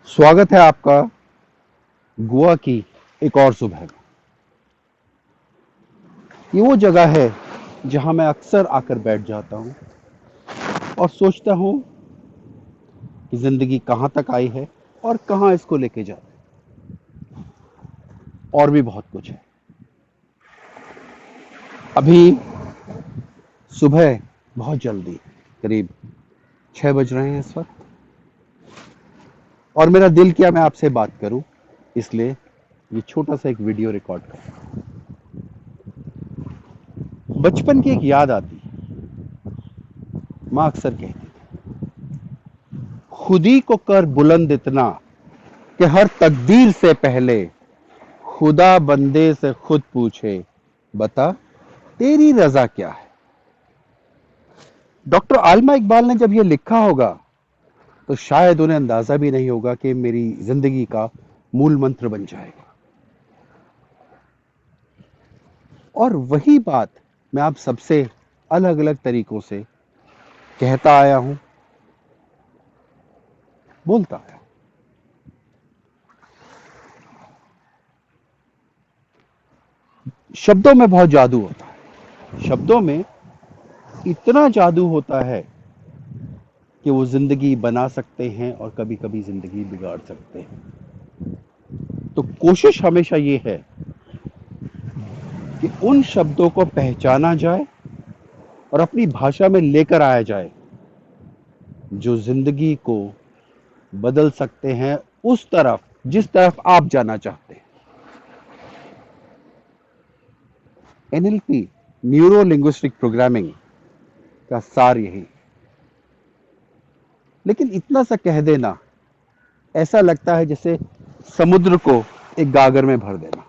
स्वागत है आपका गोवा की एक और सुबह में। ये वो जगह है जहां मैं अक्सर आकर बैठ जाता हूं और सोचता हूं कि जिंदगी कहां तक आई है और कहां इसको लेके जाए। और भी बहुत कुछ है। अभी सुबह बहुत जल्दी करीब 6 बज रहे हैं इस वक्त, और मेरा दिल किया मैं आपसे बात करूं, इसलिए ये छोटा सा एक वीडियो रिकॉर्ड कर। बचपन की एक याद आती है। माँ अक्सर कहती, खुदी को कर बुलंद इतना कि हर तकदीर से पहले खुदा बंदे से खुद पूछे, बता तेरी रजा क्या है। डॉक्टर आलमा इकबाल ने जब ये लिखा होगा तो शायद उन्हें अंदाजा भी नहीं होगा कि मेरी जिंदगी का मूल मंत्र बन जाएगा। और वही बात मैं आप सबसे अलग अलग तरीकों से कहता आया हूं, बोलता आया। शब्दों में बहुत जादू होता है। शब्दों में इतना जादू होता है कि वो जिंदगी बना सकते हैं और कभी कभी जिंदगी बिगाड़ सकते हैं। तो कोशिश हमेशा ये है कि उन शब्दों को पहचाना जाए और अपनी भाषा में लेकर आया जाए जो जिंदगी को बदल सकते हैं उस तरफ जिस तरफ आप जाना चाहते हैं। एनएलपी, न्यूरो लिंग्विस्टिक प्रोग्रामिंग का सार यही। लेकिन इतना सा कह देना ऐसा लगता है जैसे समुद्र को एक गागर में भर देना।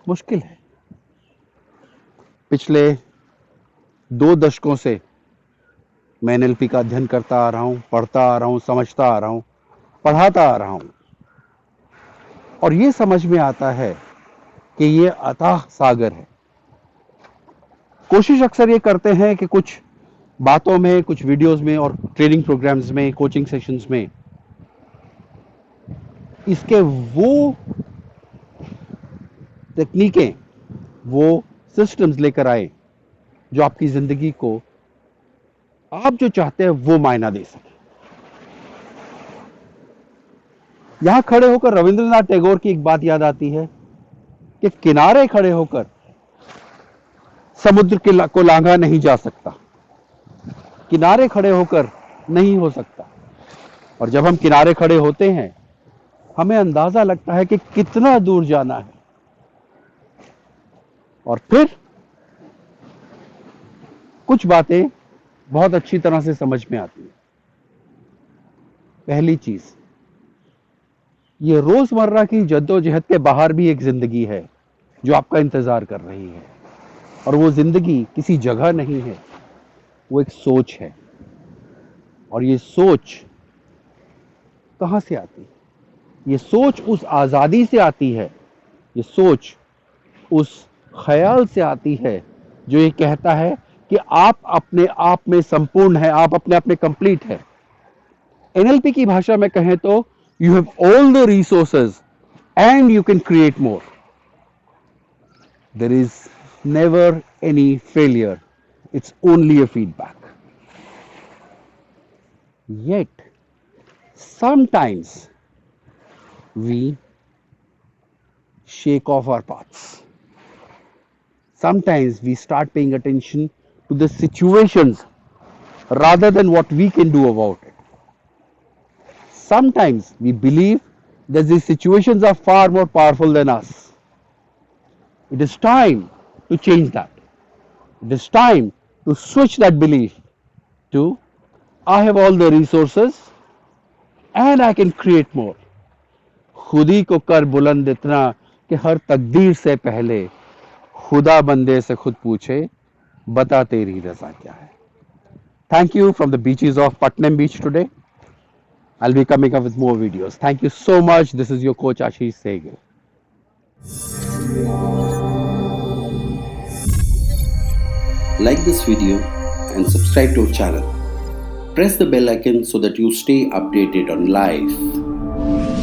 मुश्किल है। पिछले 2 दशकों से मैं एनएलपी का अध्ययन करता आ रहा हूं, पढ़ता आ रहा हूं, समझता आ रहा हूं, पढ़ाता आ रहा हूं, और ये समझ में आता है कि ये अथाह सागर है। कोशिश अक्सर ये करते हैं कि कुछ बातों में, कुछ वीडियोस में और ट्रेनिंग प्रोग्राम्स में, कोचिंग सेशंस में इसके वो तकनीकें, वो सिस्टम्स लेकर आए जो आपकी जिंदगी को आप जो चाहते हैं वो मायना दे सके। यहां खड़े होकर रविंद्रनाथ टैगोर की एक बात याद आती है कि किनारे खड़े होकर समुद्र को लांघा नहीं जा सकता, किनारे खड़े होकर नहीं हो सकता। और जब हम किनारे खड़े होते हैं हमें अंदाजा लगता है कि कितना दूर जाना है, और फिर कुछ बातें बहुत अच्छी तरह से समझ में आती हैं। पहली चीज, ये रोजमर्रा की जद्दोजहद के बाहर भी एक जिंदगी है जो आपका इंतजार कर रही है, और वो जिंदगी किसी जगह नहीं है, वो एक सोच है। और ये सोच कहां से आती है? ये सोच उस आजादी से आती है, ये सोच उस ख्याल से आती है जो ये कहता है कि आप अपने आप में संपूर्ण है, आप अपने आप में कंप्लीट है। एनएलपी की भाषा में कहें तो you have all the resources and you can create more. There is never any failure, it's only a feedback. Yet sometimes we shake off our paths. Sometimes we start paying attention to the situations rather than what we can do about it. Sometimes we believe that these situations are far more powerful than us. It is time to change that. It is time to switch that belief to I have all the resources and I can create more. खुदी को कर बुलंद इतना कि हर तकदीर से पहले खुदा बंदे से खुद पूछे, बता तेरी रजा क्या है। Thank you from the beaches of Patnam Beach today. I'll be coming up with more videos. Thank you so much. This is your coach Ashish Sehgal. Like this video and subscribe to our channel. Press the bell icon so that you stay updated on life.